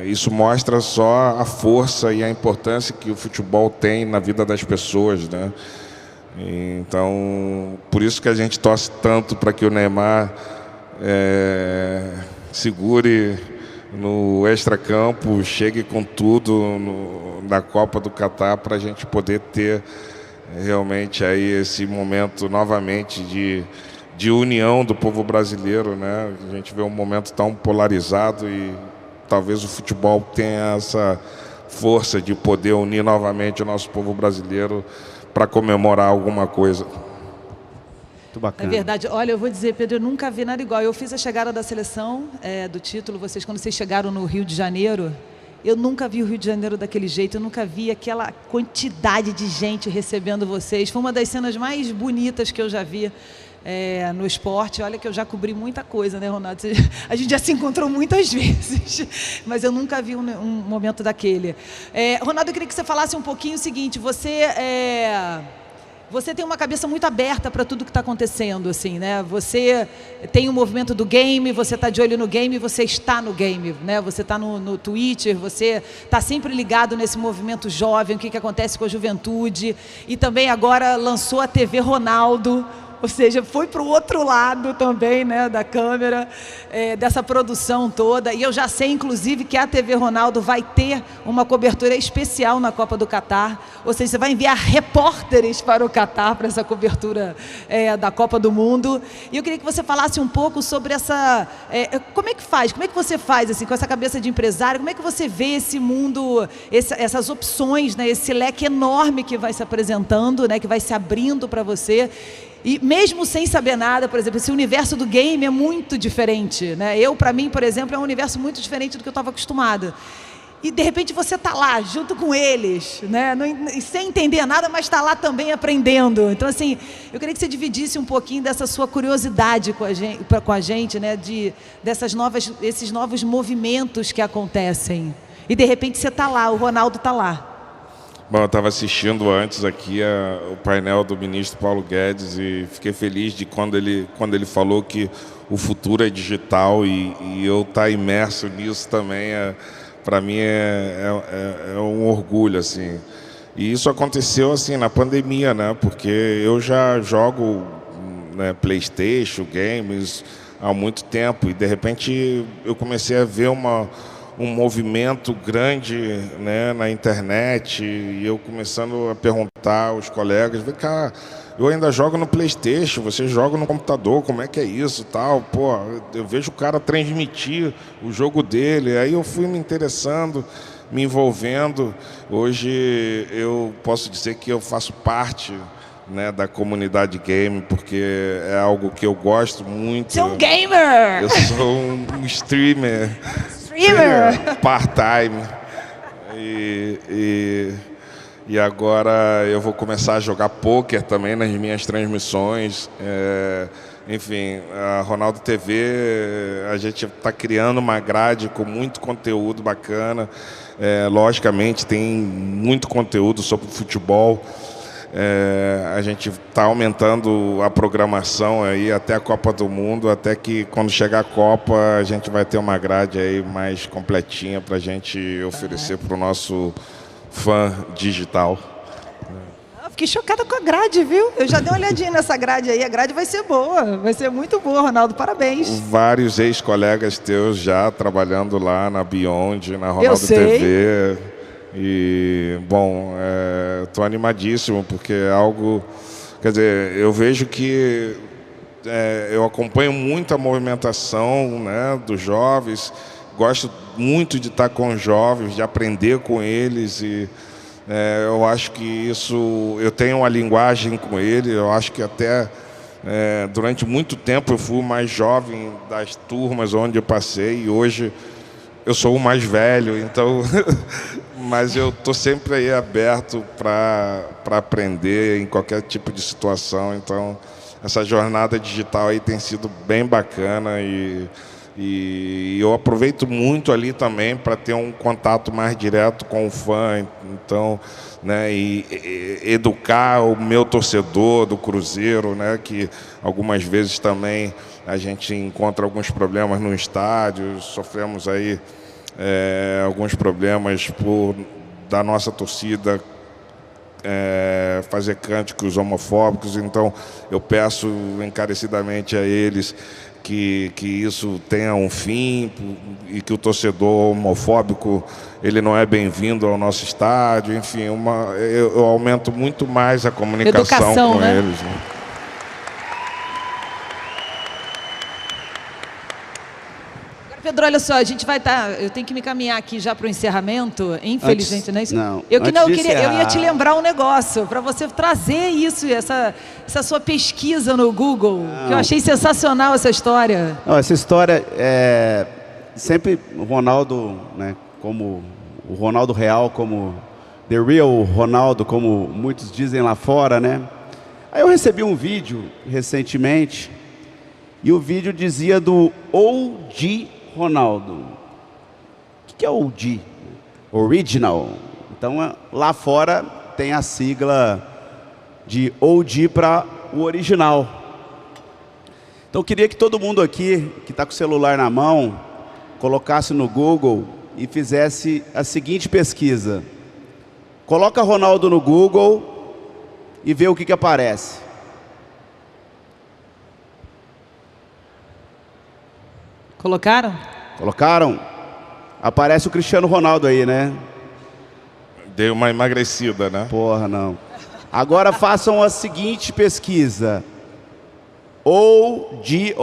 isso mostra só a força e a importância que o futebol tem na vida das pessoas, né? Então, por isso que a gente torce tanto para que o Neymar segure no extracampo, chegue com tudo na Copa do Catar, para a gente poder ter realmente aí esse momento novamente de união do povo brasileiro, né? A gente vê um momento tão polarizado, e talvez o futebol tenha essa força de poder unir novamente o nosso povo brasileiro para comemorar alguma coisa. Muito bacana. É verdade. Olha, eu vou dizer, Pedro, eu nunca vi nada igual. Eu fiz a chegada da seleção, do título, quando vocês chegaram no Rio de Janeiro, eu nunca vi o Rio de Janeiro daquele jeito, eu nunca vi aquela quantidade de gente recebendo vocês. Foi uma das cenas mais bonitas que eu já vi no esporte. Olha que eu já cobri muita coisa, né, Ronaldo? A gente já se encontrou muitas vezes, mas eu nunca vi um momento daquele. Ronaldo, eu queria que você falasse um pouquinho o seguinte, você tem uma cabeça muito aberta para tudo que está acontecendo, assim, né? Você tem o movimento do game, você está de olho no game, você está no game, né? Você está no Twitter, você está sempre ligado nesse movimento jovem, o que acontece com a juventude, e também agora lançou a TV Ronaldo. Ou seja, foi para o outro lado também, né, da câmera, dessa produção toda. E eu já sei, inclusive, que a TV Ronaldo vai ter uma cobertura especial na Copa do Catar. Ou seja, você vai enviar repórteres para o Catar, para essa cobertura da Copa do Mundo. E eu queria que você falasse um pouco sobre essa... como é que faz? Como é que você faz, assim, com essa cabeça de empresário? Como é que você vê esse mundo, essas opções, né, esse leque enorme que vai se apresentando, né, que vai se abrindo para você? E mesmo sem saber nada, por exemplo, esse universo do game é muito diferente, né? Para mim, por exemplo, é um universo muito diferente do que eu estava acostumada. E, de repente, você está lá, junto com eles, né? Sem entender nada, mas está lá também aprendendo. Então, assim, eu queria que você dividisse um pouquinho dessa sua curiosidade com a gente, né? Desses novos movimentos que acontecem. E, de repente, você está lá, o Ronaldo está lá. Bom, eu estava assistindo antes aqui o painel do ministro Paulo Guedes e fiquei feliz de quando ele falou que o futuro é digital e eu estar imerso nisso também, para mim é um orgulho, assim. E isso aconteceu assim na pandemia, né? Porque eu já jogo, né, PlayStation, games há muito tempo e de repente eu comecei a ver um movimento grande, né, na internet, e eu começando a perguntar aos colegas, vem cá, eu ainda jogo no PlayStation, você joga no computador, como é que é isso, tal, pô, eu vejo o cara transmitir o jogo dele, aí eu fui me interessando, me envolvendo. Hoje eu posso dizer que eu faço parte, né, da comunidade game, porque é algo que eu gosto muito. Você é um gamer! Eu sou um streamer. Part-time. E agora eu vou começar a jogar poker também nas minhas transmissões. Enfim, a Ronaldo TV, a gente está criando uma grade com muito conteúdo bacana. Logicamente, tem muito conteúdo sobre futebol. A gente está aumentando a programação aí até a Copa do Mundo, até que quando chegar a Copa a gente vai ter uma grade aí mais completinha para a gente oferecer para o nosso fã digital. Eu fiquei chocada com a grade, viu? Eu já dei uma olhadinha nessa grade aí, a grade vai ser boa, vai ser muito boa, Ronaldo, parabéns. Vários ex-colegas teus já trabalhando lá na Beyond, na Ronaldo TV. E, bom, estou animadíssimo, porque é algo... Quer dizer, eu vejo que eu acompanho muito a movimentação, né, dos jovens, gosto muito de estar com os jovens, de aprender com eles, e eu acho que isso... Eu tenho uma linguagem com eles, eu acho que até durante muito tempo eu fui o mais jovem das turmas onde eu passei, e hoje eu sou o mais velho, então... Mas eu estou sempre aí aberto para aprender em qualquer tipo de situação. Então, essa jornada digital aí tem sido bem bacana e eu aproveito muito ali também para ter um contato mais direto com o fã. Então, né, e educar o meu torcedor do Cruzeiro, né, que algumas vezes também a gente encontra alguns problemas no estádio, sofremos aí alguns problemas da nossa torcida fazer cânticos homofóbicos. Então eu peço encarecidamente a eles que isso tenha um fim e que o torcedor homofóbico ele não é bem-vindo ao nosso estádio. Enfim, eu aumento muito mais a comunicação com eles, né? Pedro, olha só, a gente vai estar... Eu tenho que me caminhar aqui já para o encerramento, infelizmente, antes, não é isso? Não, eu ia te lembrar um negócio, para você trazer isso, essa sua pesquisa no Google, que eu achei sensacional essa história. Não, essa história sempre o Ronaldo, né, como o Ronaldo real, como the real Ronaldo, como muitos dizem lá fora, né? Aí eu recebi um vídeo recentemente, e o vídeo dizia do OG Ronaldo. O que é OG? Original. Então, lá fora tem a sigla de OG para o original. Então, eu queria que todo mundo aqui, que está com o celular na mão, colocasse no Google e fizesse a seguinte pesquisa. Coloca Ronaldo no Google e vê o que aparece. Colocaram? Colocaram? Aparece o Cristiano Ronaldo aí, né? Dei uma emagrecida, né? Porra, não. Agora façam a seguinte pesquisa. OG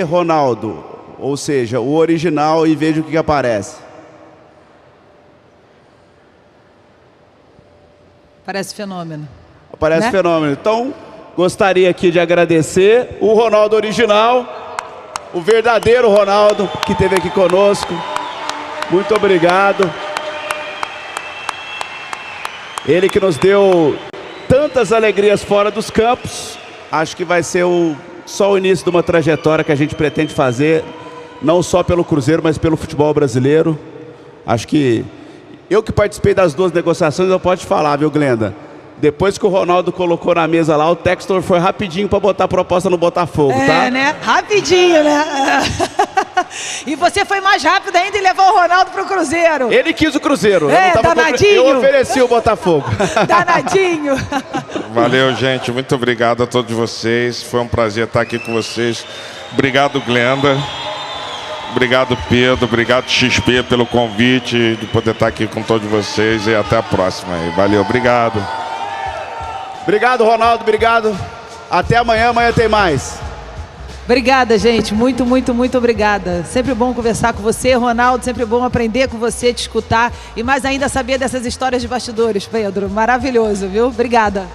Ronaldo. Ou seja, o original, e veja o que aparece. Parece fenômeno. Aparece Né? fenômeno. Então, gostaria aqui de agradecer o Ronaldo original, o verdadeiro Ronaldo, que esteve aqui conosco. Muito obrigado. Ele que nos deu tantas alegrias fora dos campos. Acho que vai ser só o início de uma trajetória que a gente pretende fazer, não só pelo Cruzeiro, mas pelo futebol brasileiro. Acho que eu que participei das 2 negociações, eu posso te falar, viu, Glenda? Depois que o Ronaldo colocou na mesa lá, o Textor foi rapidinho para botar a proposta no Botafogo, tá? Né? Rapidinho, né? E você foi mais rápido ainda e levou o Ronaldo pro Cruzeiro. Ele quis o Cruzeiro. Danadinho. Eu ofereci o Botafogo. Danadinho. Valeu, gente. Muito obrigado a todos vocês. Foi um prazer estar aqui com vocês. Obrigado, Glenda. Obrigado, Pedro. Obrigado, XP, pelo convite de poder estar aqui com todos vocês. E até a próxima. Valeu, obrigado. Obrigado, Ronaldo. Obrigado. Até amanhã. Amanhã tem mais. Obrigada, gente. Muito, muito, muito obrigada. Sempre bom conversar com você, Ronaldo. Sempre bom aprender com você, te escutar. E mais ainda saber dessas histórias de bastidores, Pedro. Maravilhoso, viu? Obrigada.